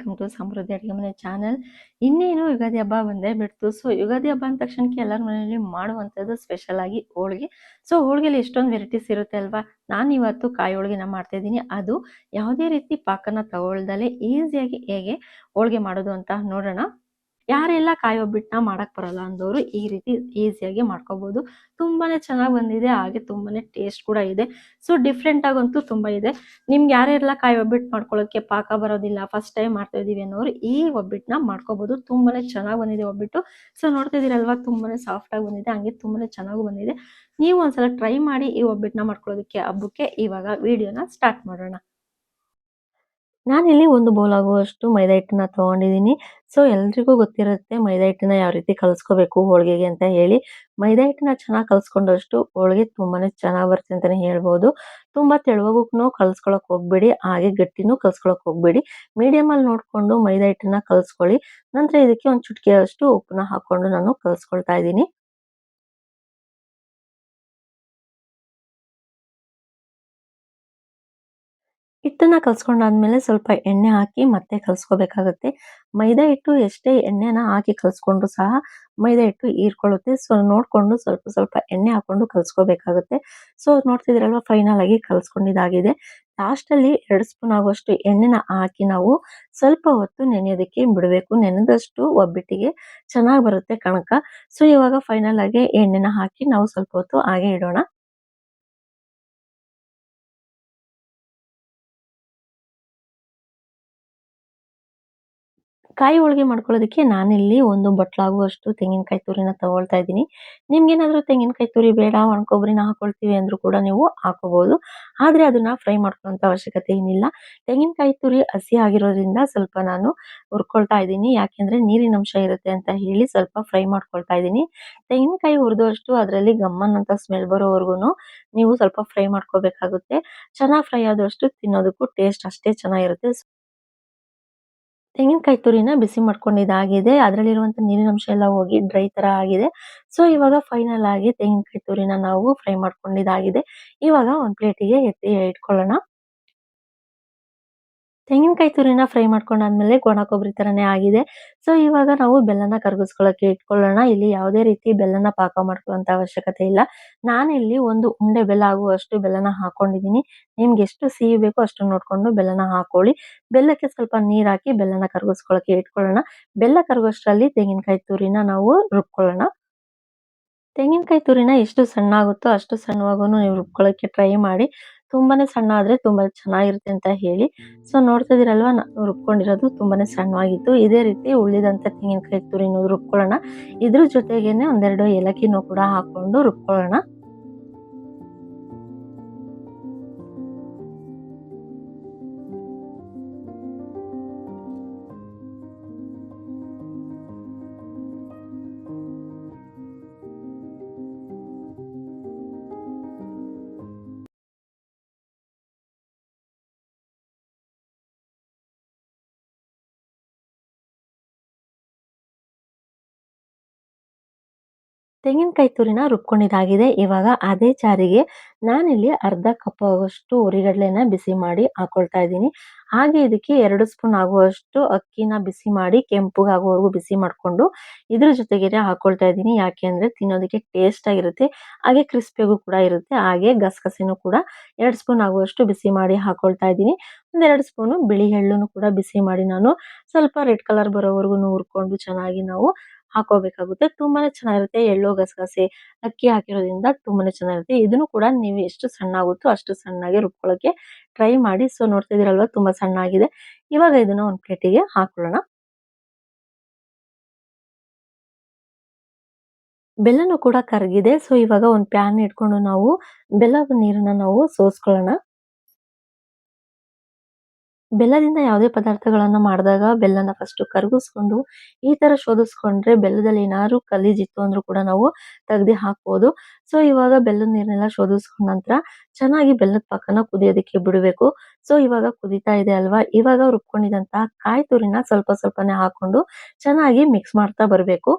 Welcome to ಸಮೃದ್ಧಿ ಅಡುಗೆ ಮನೆ channel. ಇನ್ನೇನು ಯುಗಾದಿ ಹಬ್ಬ ಬಂದೇ ಬಿಡ್ತು. ಸೊ ಯುಗಾದಿ ಹಬ್ಬ ಅಂದ ತಕ್ಷಣಕ್ಕೆ ಎಲ್ಲರ ಮನೆಯಲ್ಲಿ ಮಾಡುವಂಥದ್ದು ಸ್ಪೆಷಲ್ ಆಗಿ ಹೋಳಿಗೆ. ಸೊ ಹೋಳಿಗೆಲಿ ಎಷ್ಟೊಂದು ವೆರೈಟೀಸ್ ಇರುತ್ತೆ ಅಲ್ವಾ. ನಾನು ಇವತ್ತು ಕಾಯಿ ಹೋಳಿಗೆನ ಮಾಡ್ತಾ ಇದ್ದೀನಿ. ಅದು ಯಾವುದೇ ರೀತಿ ಪಾಕನ ತಗೊಳ್ದಲೆ ಈಸಿಯಾಗಿ ಹೇಗೆ ಹೋಳಿಗೆ ಮಾಡೋದು ಅಂತ ನೋಡೋಣ. ಯಾರೆಲ್ಲ ಕಾಯಿ ಒಬ್ಬಟ್ಟನ್ನ ಮಾಡಕ್ ಬರಲ್ಲ ಅಂದವರು ಈ ರೀತಿ ಈಸಿಯಾಗಿ ಮಾಡ್ಕೋಬಹುದು. ತುಂಬಾನೇ ಚೆನ್ನಾಗಿ ಬಂದಿದೆ, ಹಾಗೆ ತುಂಬಾನೇ ಟೇಸ್ಟ್ ಕೂಡ ಇದೆ. ಸೊ ಡಿಫ್ರೆಂಟ್ ಆಗಂತೂ ತುಂಬಾ ಇದೆ. ನಿಮ್ಗೆ ಯಾರೆಲ್ಲ ಕಾಯಿ ಒಬ್ಬಟ್ಟು ಮಾಡ್ಕೊಳ್ಳೋಕೆ ಪಾಕ ಬರೋದಿಲ್ಲ, ಫಸ್ಟ್ ಟೈಮ್ ಮಾಡ್ತಾ ಇದೀವಿ ಅನ್ನೋರು ಈ ಒಬ್ಬಟ್ಟನ್ನ ಮಾಡ್ಕೋಬಹುದು. ತುಂಬಾನೇ ಚೆನ್ನಾಗಿ ಬಂದಿದೆ ಒಬ್ಬಟ್ಟು. ಸೊ ನೋಡ್ತಾ ಇದೀರಲ್ವಾ, ತುಂಬಾನೇ ಸಾಫ್ಟ್ ಆಗಿ ಬಂದಿದೆ, ಹಂಗೆ ತುಂಬಾನೇ ಚೆನ್ನಾಗಿ ಬಂದಿದೆ. ನೀವು ಒಂದ್ಸಲ ಟ್ರೈ ಮಾಡಿ ಈ ಒಬ್ಬಟ್ಟನ್ನ ಮಾಡ್ಕೊಳ್ಳೋದಕ್ಕೆ ಹಬ್ಬಕ್ಕೆ. ಇವಾಗ ವಿಡಿಯೋನ ಸ್ಟಾರ್ಟ್ ಮಾಡೋಣ. ನಾನಿಲ್ಲಿ ಒಂದು ಬೌಲ್ ಆಗುವಷ್ಟು ಮೈದಾ ಹಿಟ್ಟನ್ನ ತಗೊಂಡಿದ್ದೀನಿ. ಸೊ ಎಲ್ರಿಗೂ ಗೊತ್ತಿರುತ್ತೆ ಮೈದಾ ಹಿಟ್ಟನ್ನ ಯಾವ ರೀತಿ ಕಲಿಸ್ಕೋಬೇಕು ಹೋಳಿಗೆಗೆ ಅಂತ ಹೇಳಿ. ಮೈದಾ ಹಿಟ್ಟನ್ನ ಚೆನ್ನಾಗಿ ಕಲಿಸ್ಕೊಂಡಷ್ಟು ಹೋಳಿಗೆ ತುಂಬಾನೇ ಚೆನ್ನಾಗಿ ಬರುತ್ತೆ ಅಂತಾನೆ ಹೇಳ್ಬೋದು. ತುಂಬಾ ತೆಳುವಾಗೂ ಕಲಿಸ್ಕೊಳಕ್ ಹೋಗ್ಬೇಡಿ, ಹಾಗೆ ಗಟ್ಟಿನೂ ಕಲಿಸ್ಕೊಳಕ್ ಹೋಗ್ಬೇಡಿ. ಮೀಡಿಯಂ ಅಲ್ಲಿ ನೋಡ್ಕೊಂಡು ಮೈದಾ ಹಿಟ್ಟನ್ನ ಕಲಿಸ್ಕೊಳ್ಳಿ. ನಂತರ ಇದಕ್ಕೆ ಒಂದು ಚುಟ್ಕಿಯಷ್ಟು ಉಪ್ಪನ್ನ ಹಾಕೊಂಡು ನಾನು ಕಲಿಸ್ಕೊಳ್ತಾ ಇದ್ದೀನಿ. ಹಿಟ್ಟನ್ನ ಕಲ್ಸ್ಕೊಂಡಾದ್ಮೇಲೆ ಸ್ವಲ್ಪ ಎಣ್ಣೆ ಹಾಕಿ ಮತ್ತೆ ಕಲ್ಸ್ಕೋಬೇಕಾಗುತ್ತೆ. ಮೈದಾ ಹಿಟ್ಟು ಎಷ್ಟೇ ಎಣ್ಣೆನ ಹಾಕಿ ಕಲ್ಸ್ಕೊಂಡ್ರು ಸಹ ಮೈದಾ ಹಿಟ್ಟು ಹೀರ್ಕೊಳ್ಳುತ್ತೆ. ಸೊ ನೋಡ್ಕೊಂಡು ಸ್ವಲ್ಪ ಸ್ವಲ್ಪ ಎಣ್ಣೆ ಹಾಕೊಂಡು ಕಲ್ಸ್ಕೋಬೇಕಾಗುತ್ತೆ. ಸೊ ನೋಡ್ತಿದ್ದೀರಲ್ವಾ, ಫೈನಲ್ ಆಗಿ ಕಲ್ಸ್ಕೊಂಡಿದ್ದಾಗಿದೆ. ಲಾಸ್ಟಲ್ಲಿ 2 ಸ್ಪೂನ್ ಆಗುವಷ್ಟು ಎಣ್ಣೆನ ಹಾಕಿ ನಾವು ಸ್ವಲ್ಪ ಹೊತ್ತು ನೆನೆಯೋದಕ್ಕೆ ಬಿಡಬೇಕು. ನೆನೆದಷ್ಟು ಒಬ್ಬಟ್ಟಿಗೆ ಚೆನ್ನಾಗಿ ಬರುತ್ತೆ ಕಣಕ. ಸೊ ಇವಾಗ ಫೈನಲ್ ಆಗಿ ಎಣ್ಣೆನ ಹಾಕಿ ನಾವು ಸ್ವಲ್ಪ ಹೊತ್ತು ಹಾಗೆ ಇಡೋಣ. ಕಾಯಿ ಹೋಳಿಗೆ ಮಾಡ್ಕೊಳ್ಳೋದಕ್ಕೆ ನಾನಿಲ್ಲಿ ಒಂದು ಬಟ್ಲಾಗುವಷ್ಟು ತೆಂಗಿನಕಾಯಿ ತುರಿನ ತಗೊಳ್ತಾ ಇದ್ದೀನಿ. ನಿಮ್ಗೇನಾದ್ರೂ ತೆಂಗಿನಕಾಯಿ ತುರಿ ಬೇಡ, ಒಣ ಕೊಬ್ಬರಿನ ಹಾಕೊಳ್ತೀವಿ ಅಂದ್ರೂ ಕೂಡ ನೀವು ಹಾಕೋಬಹುದು. ಆದ್ರೆ ಅದನ್ನ ಫ್ರೈ ಮಾಡ್ಕೊಳ್ಳೋಂತ ಅವಶ್ಯಕತೆ ಏನಿಲ್ಲ. ತೆಂಗಿನಕಾಯಿ ತುರಿ ಹಸಿ ಆಗಿರೋದ್ರಿಂದ ಸ್ವಲ್ಪ ನಾನು ಹುರ್ಕೊಳ್ತಾ ಇದ್ದೀನಿ. ಯಾಕೆಂದ್ರೆ ನೀರಿನಂಶ ಇರುತ್ತೆ ಅಂತ ಹೇಳಿ ಸ್ವಲ್ಪ ಫ್ರೈ ಮಾಡ್ಕೊಳ್ತಾ ಇದ್ದೀನಿ. ತೆಂಗಿನಕಾಯಿ ಹುರಿದಷ್ಟು ಅದರಲ್ಲಿ ಗಮ್ಮನ್ ಅಂತ ಸ್ಮೆಲ್ ಬರೋವರೆಗೂನು ನೀವು ಸ್ವಲ್ಪ ಫ್ರೈ ಮಾಡ್ಕೋಬೇಕಾಗುತ್ತೆ. ಚೆನ್ನಾಗಿ ಫ್ರೈ ಆದಷ್ಟು ತಿನ್ನೋದಕ್ಕೂ ಟೇಸ್ಟ್ ಅಷ್ಟೇ ಚೆನ್ನಾಗಿರುತ್ತೆ. ತೆಂಗಿನಕಾಯಿ ತುರಿನ ಬಿಸಿ ಮಾಡ್ಕೊಂಡಿದ್ದಾಗಿದೆ. ಅದರಲ್ಲಿರುವಂತ ನೀರಿನಂಶ ಎಲ್ಲ ಹೋಗಿ ಡ್ರೈ ತರ ಆಗಿದೆ. ಸೊ ಇವಾಗ ಫೈನಲ್ ಆಗಿ ತೆಂಗಿನಕಾಯಿ ತುರಿನ ನಾವು ಫ್ರೈ ಮಾಡ್ಕೊಂಡಿದ್ದಾಗಿದೆ. ಇವಾಗ ಒಂದು ಪ್ಲೇಟಿಗೆ ಎತ್ತಿ ಇಟ್ಕೊಳ್ಳೋಣ. ತೆಂಗಿನಕಾಯಿ ತುರಿನ ಫ್ರೈ ಮಾಡ್ಕೊಂಡಾದ್ಮೇಲೆ ಒಣ ಕೊಬ್ಬರಿ ತರನೇ ಆಗಿದೆ. ಸೊ ಇವಾಗ ನಾವು ಬೆಲ್ಲನ ಕರಗಿಸ್ಕೊಳ್ಳೋಕೆ ಇಟ್ಕೊಳ್ಳೋಣ. ಇಲ್ಲಿ ಯಾವುದೇ ರೀತಿ ಬೆಲ್ಲನ ಪಾಕ ಮಾಡ್ಕೊಳ್ಳೋಂತ ಅವಶ್ಯಕತೆ ಇಲ್ಲ. ನಾನಿಲ್ಲಿ ಒಂದು ಉಂಡೆ ಬೆಲ್ಲ ಆಗುವಷ್ಟು ಬೆಲ್ಲನ ಹಾಕೊಂಡಿದ್ದೀನಿ. ನಿಮ್ಗೆ ಎಷ್ಟು ಸಿಹಿ ಬೇಕೋ ಅಷ್ಟನ್ನ ನೋಡ್ಕೊಂಡು ಬೆಲ್ಲನ ಹಾಕೊಳ್ಳಿ. ಬೆಲ್ಲಕ್ಕೆ ಸ್ವಲ್ಪ ನೀರ್ ಹಾಕಿ ಬೆಲ್ಲನ ಕರಗಿಸ್ಕೊಳ್ಳೋಕೆ ಇಟ್ಕೊಳ್ಳೋಣ. ಬೆಲ್ಲ ಕರಗೋಷ್ಟರಲ್ಲಿ ತೆಂಗಿನಕಾಯಿ ತುರಿನ ನಾವು ರುಬ್ಕೊಳ್ಳೋಣ. ತೆಂಗಿನಕಾಯಿ ತುರಿನ ಎಷ್ಟು ಸಣ್ಣ ಆಗುತ್ತೋ ಅಷ್ಟು ಸಣ್ಣವಾಗೂನು ನೀವು ರುಬ್ಕೊಳ್ಳೋಕೆ ಟ್ರೈ ಮಾಡಿ. ತುಂಬಾನೇ ಸಣ್ಣ ಆದ್ರೆ ತುಂಬಾ ಚೆನ್ನಾಗಿರುತ್ತೆ ಅಂತ ಹೇಳಿ. ಸೊ ನೋಡ್ತಾ ಇದೀರಲ್ವಾ, ನಾನು ರುಬ್ಕೊಂಡಿರೋದು ತುಂಬಾನೇ ಸಣ್ಣವಾಗಿತ್ತು. ಇದೇ ರೀತಿ ಉಳಿದಂತ ತೆಂಗಿನಕಾಯಿ ತುರಿನ ರುಬ್ಕೊಳ್ಳೋಣ. ಇದ್ರ ಜೊತೆಗೇನೆ ಒಂದೆರಡು ಏಲಕ್ಕಿನೂ ಕೂಡ ಹಾಕೊಂಡು ರುಬ್ಕೊಳ್ಳೋಣ. ತೆಂಗಿನಕಾಯಿ ತುರಿನ ರುಬ್ಕೊಂಡಿದ್ದಾಗಿದೆ. ಇವಾಗ ಅದೇ ಜಾರಿಗೆ ನಾನಿಲ್ಲಿ ಅರ್ಧ ಕಪ್ ಆಗುವಷ್ಟು ಹುರಿಗಡಲೆನ ಬಿಸಿ ಮಾಡಿ ಹಾಕೊಳ್ತಾ ಇದ್ದೀನಿ. ಹಾಗೆ ಇದಕ್ಕೆ 2 ಸ್ಪೂನ್ ಆಗುವಷ್ಟು ಅಕ್ಕಿನ ಬಿಸಿ ಮಾಡಿ ಕೆಂಪಗಾಗುವವರೆಗೂ ಬಿಸಿ ಮಾಡ್ಕೊಂಡು ಇದ್ರ ಜೊತೆಗೇನೆ ಹಾಕೊಳ್ತಾ ಇದ್ದೀನಿ. ಯಾಕೆ ಅಂದ್ರೆ ತಿನ್ನೋದಕ್ಕೆ ಟೇಸ್ಟ್ ಆಗಿರುತ್ತೆ, ಹಾಗೆ ಕ್ರಿಸ್ಪಿಯಾಗೂ ಕೂಡ ಇರುತ್ತೆ. ಹಾಗೆ ಗಸಗಸೆನೂ ಕೂಡ 2 ಸ್ಪೂನ್ ಆಗುವಷ್ಟು ಬಿಸಿ ಮಾಡಿ ಹಾಕೊಳ್ತಾ ಇದ್ದೀನಿ. ಒಂದ್ 2 ಸ್ಪೂನು ಬಿಳಿ ಎಳ್ಳನ್ನು ಕೂಡ ಬಿಸಿ ಮಾಡಿ ನಾನು ಸ್ವಲ್ಪ ರೆಡ್ ಕಲರ್ ಬರೋವರೆಗೂ ಹುರ್ಕೊಂಡು ಚೆನ್ನಾಗಿ ನಾವು ಹಾಕೋಬೇಕಾಗುತ್ತೆ. ತುಂಬಾನೇ ಚೆನ್ನಾಗಿರುತ್ತೆ. ಎಳ್ಳು, ಗಸಗಸೆ, ಅಕ್ಕಿ ಹಾಕಿರೋದ್ರಿಂದ ತುಂಬಾನೇ ಚೆನ್ನಾಗಿರುತ್ತೆ. ಇದನ್ನು ಕೂಡ ನೀವು ಎಷ್ಟು ಸಣ್ಣ ಆಗುತ್ತೋ ಅಷ್ಟು ಸಣ್ಣಗೆ ರುಬ್ಕೊಳ್ಳೋಕೆ ಟ್ರೈ ಮಾಡಿ. ಸೊ ನೋಡ್ತಾ ಇದೀರಲ್ವಾ, ತುಂಬಾ ಸಣ್ಣ ಆಗಿದೆ. ಇವಾಗ ಇದನ್ನ ಒಂದು ಪ್ಲೇಟಿಗೆ ಹಾಕೊಳ್ಳೋಣ. ಬೆಲ್ಲನೂ ಕೂಡ ಕರಗಿದೆ. ಸೊ ಇವಾಗ ಒಂದು ಪ್ಯಾನ್ ಇಟ್ಕೊಂಡು ನಾವು ಬೆಲ್ಲದ ನೀರನ್ನ ನಾವು ಸೋಸ್ಕೊಳ್ಳೋಣ. ಬೆಲ್ಲದಿಂದ ಯಾವುದೇ ಪದಾರ್ಥಗಳನ್ನ ಮಾಡಿದಾಗ ಬೆಲ್ಲನ ಫಸ್ಟ್ ಕರಗಿಸ್ಕೊಂಡು ಈ ತರ ಶೋಧಿಸ್ಕೊಂಡ್ರೆ ಬೆಲ್ಲದಲ್ಲಿ ಏನಾದ್ರು ಗಲೀಜಿತ್ತು ಅಂದ್ರೂ ಕೂಡ ನಾವು ತೆಗ್ದು ಹಾಕ್ಬೋದು. ಸೊ ಇವಾಗ ಬೆಲ್ಲದ ನೀರನ್ನೆಲ್ಲ ಶೋಧಿಸ್ಕೊಂಡ ನಂತರ ಚೆನ್ನಾಗಿ ಬೆಲ್ಲದ ಪಾಕನ ಕುದಿಯೋದಕ್ಕೆ ಬಿಡಬೇಕು. ಸೊ ಇವಾಗ ಕುದೀತಾ ಇದೆ ಅಲ್ವಾ, ಇವಾಗ ರುಬ್ಕೊಂಡಿದಂತಹ ಕಾಯಿ ತುರಿನ ಸ್ವಲ್ಪ ಸ್ವಲ್ಪನೇ ಹಾಕೊಂಡು ಚೆನ್ನಾಗಿ ಮಿಕ್ಸ್ ಮಾಡ್ತಾ ಬರ್ಬೇಕು.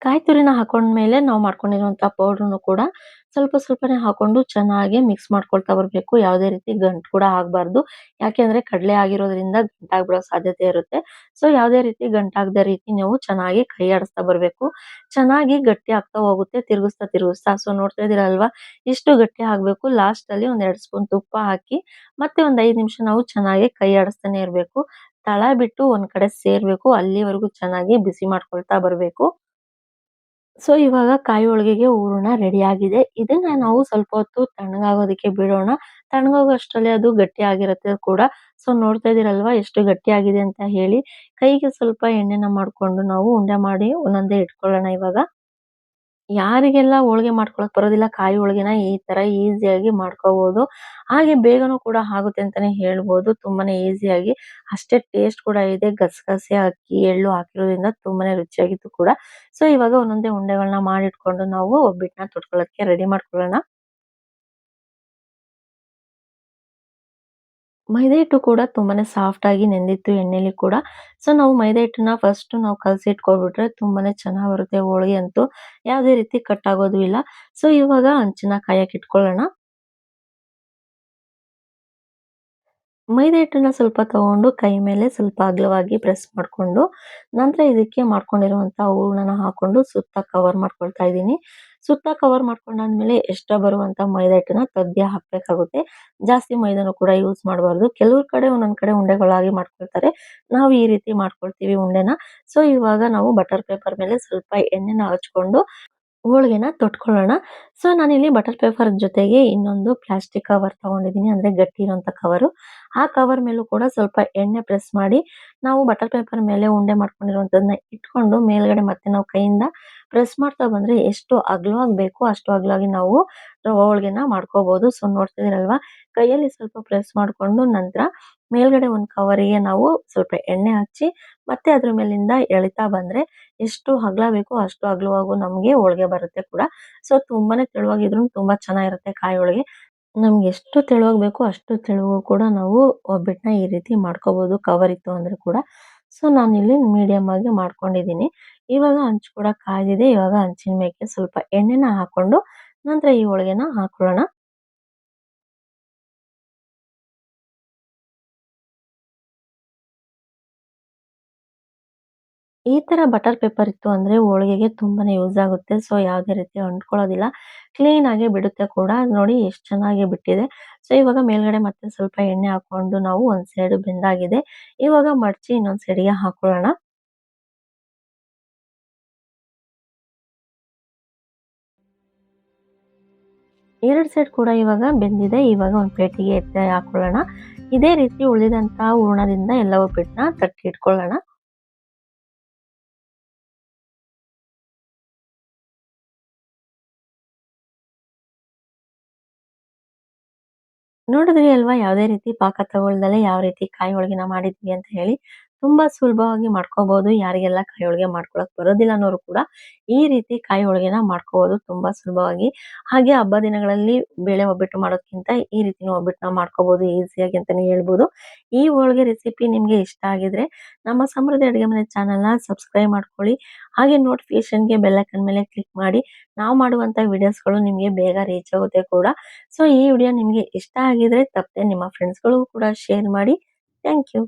ಕಾಯಿ ತುರಿನ ಹಾಕೊಂಡ್ಮೇಲೆ ನಾವು ಮಾಡ್ಕೊಂಡಿರುವಂಥ ಪೌಡ್ರನ್ನು ಕೂಡ ಸ್ವಲ್ಪ ಸ್ವಲ್ಪನೇ ಹಾಕೊಂಡು ಚೆನ್ನಾಗಿ ಮಿಕ್ಸ್ ಮಾಡ್ಕೊಳ್ತಾ ಬರ್ಬೇಕು. ಯಾವುದೇ ರೀತಿ ಗಂಟು ಕೂಡ ಆಗ್ಬಾರ್ದು. ಯಾಕೆಂದ್ರೆ ಕಡಲೆ ಆಗಿರೋದ್ರಿಂದ ಗಂಟಾಗ್ಬಿಡೋ ಸಾಧ್ಯತೆ ಇರುತ್ತೆ. ಸೊ ಯಾವುದೇ ರೀತಿ ಗಂಟಾಗದ ರೀತಿ ನೀವು ಚೆನ್ನಾಗಿ ಕೈ ಆಡಿಸ್ತಾ ಬರ್ಬೇಕು. ಚೆನ್ನಾಗಿ ಗಟ್ಟಿ ಆಗ್ತಾ ಹೋಗುತ್ತೆ ತಿರುಗಿಸ್ತಾ ತಿರುಗಿಸ್ತಾ. ಸೊ ನೋಡ್ತಾ ಇದ್ದೀರಾ ಅಲ್ವಾ? ಇಷ್ಟು ಗಟ್ಟಿ ಆಗ್ಬೇಕು. ಲಾಸ್ಟಲ್ಲಿ ಒಂದ್ 2 ಸ್ಪೂನ್ ತುಪ್ಪ ಹಾಕಿ ಮತ್ತೆ ಒಂದ್ 5 ನಿಮಿಷ ನಾವು ಚೆನ್ನಾಗಿ ಕೈ ಆಡಿಸ್ತಾನೆ ಇರ್ಬೇಕು. ತಳ ಬಿಟ್ಟು ಒಂದ್ ಕಡೆ ಸೇರ್ಬೇಕು. ಅಲ್ಲಿವರೆಗೂ ಚೆನ್ನಾಗಿ ಬಿಸಿ ಮಾಡ್ಕೊಳ್ತಾ ಬರ್ಬೇಕು. ಸೊ ಇವಾಗ ಕಾಯಿ ಹೋಳಿಗೆಗೆ ಹೂರಣ ರೆಡಿ ಆಗಿದೆ. ಇದನ್ನ ನಾವು ಸ್ವಲ್ಪ ಹೊತ್ತು ತಣ್ಣಗಾಗೋದಕ್ಕೆ ಬಿಡೋಣ. ತಣ್ಣಗಾಗೋ ಅಷ್ಟ್ರಲ್ಲಿ ಅದು ಗಟ್ಟಿಯಾಗಿರುತ್ತೆ ಕೂಡ. ಸೊ ನೋಡ್ತಾ ಇದೀರಲ್ವಾ ಎಷ್ಟು ಗಟ್ಟಿಯಾಗಿದೆ ಅಂತ ಹೇಳಿ. ಕೈಗೆ ಸ್ವಲ್ಪ ಎಣ್ಣೆನ ಮಾಡ್ಕೊಂಡು ನಾವು ಉಂಡೆ ಮಾಡಿ ಒಂದೊಂದೇ ಇಟ್ಕೊಳ್ಳೋಣ ಇವಾಗ. ಯಾರಿಗೆಲ್ಲ ಹೋಳಿಗೆ ಮಾಡ್ಕೊಳಕ್ ಬರೋದಿಲ್ಲ ಕಾಯಿ ಹೋಳಿಗೆನ ಈ ತರ ಈಸಿಯಾಗಿ ಮಾಡ್ಕೋಬಹುದು. ಹಾಗೆ ಬೇಗನೂ ಕೂಡ ಆಗುತ್ತೆ ಅಂತಾನೆ ಹೇಳ್ಬೋದು. ತುಂಬಾನೇ ಈಸಿಯಾಗಿ ಅಷ್ಟೇ ಟೇಸ್ಟ್ ಕೂಡ ಇದೆ. ಗಸಗಸೆ, ಅಕ್ಕಿ, ಎಳ್ಳು ಹಾಕಿರೋದ್ರಿಂದ ತುಂಬಾನೇ ರುಚಿಯಾಗಿತ್ತು ಕೂಡ. ಸೊ ಇವಾಗ ಒಂದೊಂದೇ ಉಂಡೆಗಳನ್ನ ಮಾಡಿಟ್ಕೊಂಡು ನಾವು ಒಬ್ಬಟ್ಟನ್ನ ತೊಟ್ಕೊಳ್ಳೋದಕ್ಕೆ ರೆಡಿ ಮಾಡ್ಕೊಳ್ಳೋಣ. ಮೈದಾ ಹಿಟ್ಟು ಕೂಡ ತುಂಬಾನೇ ಸಾಫ್ಟ್ ಆಗಿ ನೆಂದಿತ್ತು ಎಣ್ಣೆಲಿ ಕೂಡ. ಸೊ ನಾವು ಮೈದಾ ಹಿಟ್ಟನ್ನ ಫಸ್ಟ್ ನಾವು ಕಲಸಿ ಇಟ್ಕೊಂಡ್ಬಿಟ್ರೆ ತುಂಬಾನೇ ಚೆನ್ನಾಗ್ ಬರುತ್ತೆ ಹೋಳಿಗೆ ಅಂತೂ. ಯಾವುದೇ ರೀತಿ ಕಟ್ ಆಗೋದು ಇಲ್ಲ. ಸೊ ಇವಾಗ ಹಂಚನ್ನ ಕಾಯಕ್ಕೆ ಇಟ್ಕೊಳ್ಳೋಣ. ಮೈದಾ ಹಿಟ್ಟನ್ನ ಸ್ವಲ್ಪ ತಗೊಂಡು ಕೈ ಮೇಲೆ ಸ್ವಲ್ಪ ಅಗಲವಾಗಿ ಪ್ರೆಸ್ ಮಾಡ್ಕೊಂಡು, ನಂತರ ಇದಕ್ಕೆ ಮಾಡ್ಕೊಂಡಿರುವಂತ ಹೂರಣನ ಹಾಕೊಂಡು ಸುತ್ತ ಕವರ್ ಮಾಡ್ಕೊಳ್ತಾ ಇದ್ದೀನಿ. ಸುತ್ತ ಕವರ್ ಮಾಡ್ಕೊಂಡಾದ್ಮೇಲೆ ಎಕ್ಸ್ಟ್ರಾ ಬರುವಂತ ಮೈದಾ ಹಿಟ್ಟನ್ನ ತೆಗ್ದೇ ಹಾಕ್ಬೇಕಾಗುತ್ತೆ. ಜಾಸ್ತಿ ಮೈದಾನು ಕೂಡ ಯೂಸ್ ಮಾಡಬಾರ್ದು. ಕೆಲವ್ರ ಕಡೆ ಒಂದೊಂದ್ ಕಡೆ ಉಂಡೆಗಳಾಗಿ ಮಾಡ್ಕೊಳ್ತಾರೆ. ನಾವು ಈ ರೀತಿ ಮಾಡ್ಕೊಳ್ತೀವಿ ಉಂಡೆನ. ಸೊ ಇವಾಗ ನಾವು ಬಟರ್ ಪೇಪರ್ ಮೇಲೆ ಸ್ವಲ್ಪ ಎಣ್ಣೆನ ಹಚ್ಕೊಂಡು ಹೋಳಿಗೆನ ತೊಟ್ಕೊಳ್ಳೋಣ. ಸೊ ನಾನಿಲ್ಲಿ ಬಟರ್ ಪೇಪರ್ ಜೊತೆಗೆ ಇನ್ನೊಂದು ಪ್ಲಾಸ್ಟಿಕ್ ಕವರ್ ತಗೊಂಡಿದ್ದೀನಿ. ಅಂದ್ರೆ ಗಟ್ಟಿ ಇರೋಂಥ ಕವರು. ಆ ಕವರ್ ಮೇಲೂ ಕೂಡ ಸ್ವಲ್ಪ ಎಣ್ಣೆ ಪ್ರೆಸ್ ಮಾಡಿ, ನಾವು ಬಟರ್ ಪೇಪರ್ ಮೇಲೆ ಉಂಡೆ ಮಾಡ್ಕೊಂಡಿರುವಂಥದ್ದನ್ನ ಇಟ್ಕೊಂಡು ಮೇಲ್ಗಡೆ ಮತ್ತೆ ನಾವು ಕೈಯಿಂದ ಪ್ರೆಸ್ ಮಾಡ್ತಾ ಬಂದ್ರೆ ಎಷ್ಟು ಅಗಲವಾಗಿ ಬೇಕೋ ಅಷ್ಟು ಅಗಲವಾಗಿ ನಾವು ಹೋಳಿಗೆನ ಮಾಡ್ಕೋಬಹುದು. ಸೊ ನೋಡ್ತಾ ಇದೀರಲ್ವಾ? ಕೈಯಲ್ಲಿ ಸ್ವಲ್ಪ ಪ್ರೆಸ್ ಮಾಡ್ಕೊಂಡು ನಂತರ ಮೇಲ್ಗಡೆ ಒಂದು ಕವರಿಗೆ ನಾವು ಸ್ವಲ್ಪ ಎಣ್ಣೆ ಹಚ್ಚಿ ಮತ್ತೆ ಅದ್ರ ಮೇಲಿಂದ ಎಳಿತಾ ಬಂದ್ರೆ ಎಷ್ಟು ಅಗಲ ಬೇಕೋ ಅಷ್ಟು ಅಗಲವಾಗೂ ನಮ್ಗೆ ಹೋಳಿಗೆ ಬರುತ್ತೆ ಕೂಡ. ಸೊ ತುಂಬಾನೇ ತೆಳುವಾಗಿದ್ರೂ ತುಂಬಾ ಚೆನ್ನಾಗಿರುತ್ತೆ ಕಾಯಿ ಹೋಳಿಗೆ. ನಮ್ಗೆ ಎಷ್ಟು ತೆಳುವಾಗ್ ಬೇಕೋ ಅಷ್ಟು ತೆಳುವು ಕೂಡ ನಾವು ಒಬ್ಬಟ್ಟನ್ನ ಈ ರೀತಿ ಮಾಡ್ಕೋಬಹುದು ಕವರ್ ಇತ್ತು ಅಂದ್ರೆ ಕೂಡ. ಸೊ ನಾನಿಲ್ಲಿ ಮೀಡಿಯಮ್ ಆಗಿ ಮಾಡ್ಕೊಂಡಿದ್ದೀನಿ. ಇವಾಗ ಹಂಚು ಕೂಡ ಕಾದಿದೆ. ಇವಾಗ ಹಂಚಿನ ಮೇಕೆ ಸ್ವಲ್ಪ ಎಣ್ಣೆನ ಹಾಕೊಂಡು ನಂತರ ಈ ಹೋಳಿಗೆನ ಹಾಕೊಳ್ಳೋಣ. ಈ ತರ ಬಟರ್ ಪೇಪರ್ ಇತ್ತು ಅಂದ್ರೆ ಹೋಳಿಗೆಗೆ ತುಂಬಾನೇ ಯೂಸ್ ಆಗುತ್ತೆ. ಸೊ ಯಾವುದೇ ರೀತಿ ಅಂಟ್ಕೊಳ್ಳೋದಿಲ್ಲ. ಕ್ಲೀನ್ ಆಗಿ ಬಿಡುತ್ತೆ ಕೂಡ. ನೋಡಿ ಎಷ್ಟು ಚೆನ್ನಾಗಿ ಬಿಟ್ಟಿದೆ. ಸೊ ಇವಾಗ ಮೇಲ್ಗಡೆ ಮತ್ತೆ ಸ್ವಲ್ಪ ಎಣ್ಣೆ ಹಾಕೊಂಡು ನಾವು ಒಂದ್ ಸೈಡ್ ಬೆಂದಾಗಿದೆ. ಇವಾಗ ಮಡಚಿ ಇನ್ನೊಂದ್ ಸೈಡ್‌ಗೆ ಹಾಕೊಳ್ಳೋಣ. 2 ಸೈಡ್ ಕೂಡ ಇವಾಗ ಬೆಂದಿದೆ. ಇವಾಗ ಒಂದು ಪ್ಲೇಟಿಗೆ ಎತ್ತಿ ಹಾಕೊಳ್ಳೋಣ. ಇದೇ ರೀತಿ ಉಳಿದಂತಹ ಹೂರಣದಿಂದ ಎಲ್ಲ ಒಬ್ಬಟ್ಟನ್ನ ತಟ್ಟಿ ಇಟ್ಕೊಳ್ಳೋಣ. ನೋಡಿದ್ರಿ ಅಲ್ವಾ ಯಾವುದೇ ರೀತಿ ಪಾಕ ತಗೊಳ್ದಲೆ ಯಾವ ರೀತಿ ಕಾಯಿ ಹೋಳಿಗೆನ ಮಾಡಿದ್ವಿ ಅಂತ ಹೇಳಿ. ತುಂಬಾ ಸುಲಭವಾಗಿ ಮಾಡ್ಕೋಬಹುದು. ಯಾರಿಗೆಲ್ಲ ಕಾಯಿ ಹೋಳಿಗೆ ಮಾಡ್ಕೊಳಕ್ ಬರೋದಿಲ್ಲ ಅನ್ನೋರು ಕೂಡ ಈ ರೀತಿ ಕಾಯಿ ಹೋಳಿಗೆನ ಮಾಡ್ಕೋಬಹುದು ತುಂಬಾ ಸುಲಭವಾಗಿ. ಹಾಗೆ ಹಬ್ಬ ದಿನಗಳಲ್ಲಿ ಬೇಳೆ ಒಬ್ಬಟ್ಟು ಮಾಡೋದ್ಕಿಂತ ಈ ರೀತಿನೂ ಒಬ್ಬಟ್ಟನ್ನ ಮಾಡ್ಕೋಬಹುದು ಈಸಿಯಾಗಿ ಅಂತಾನೆ ಹೇಳ್ಬೋದು. ಈ ಹೋಳಿಗೆ ರೆಸಿಪಿ ನಿಮ್ಗೆ ಇಷ್ಟ ಆಗಿದ್ರೆ ನಮ್ಮ ಸಮೃದ್ಧಿ ಅಡುಗೆ ಮನೆ ಚಾನೆಲ್‌ನ ಸಬ್ಸ್ಕ್ರೈಬ್ ಮಾಡ್ಕೊಳ್ಳಿ. ಹಾಗೆ ನೋಟಿಫಿಕೇಷನ್‌ಗೆ ಬೆಲ್ ಐಕಾನ್ ಮೇಲೆ ಕ್ಲಿಕ್ ಮಾಡಿ. ನಾವು ಮಾಡುವಂತ ವಿಡಿಯೋಸ್‌ಗಳು ನಿಮ್ಗೆ ಬೇಗ ರೀಚ್ ಆಗುತ್ತೆ ಕೂಡ. ಸೊ ಈ ವಿಡಿಯೋ ನಿಮ್ಗೆ ಇಷ್ಟ ಆಗಿದ್ರೆ ತಪ್ಪದೆ ನಿಮ್ಮ ಫ್ರೆಂಡ್ಸ್‌ಗಳಿಗೂ ಕೂಡ ಶೇರ್ ಮಾಡಿ. Thank you.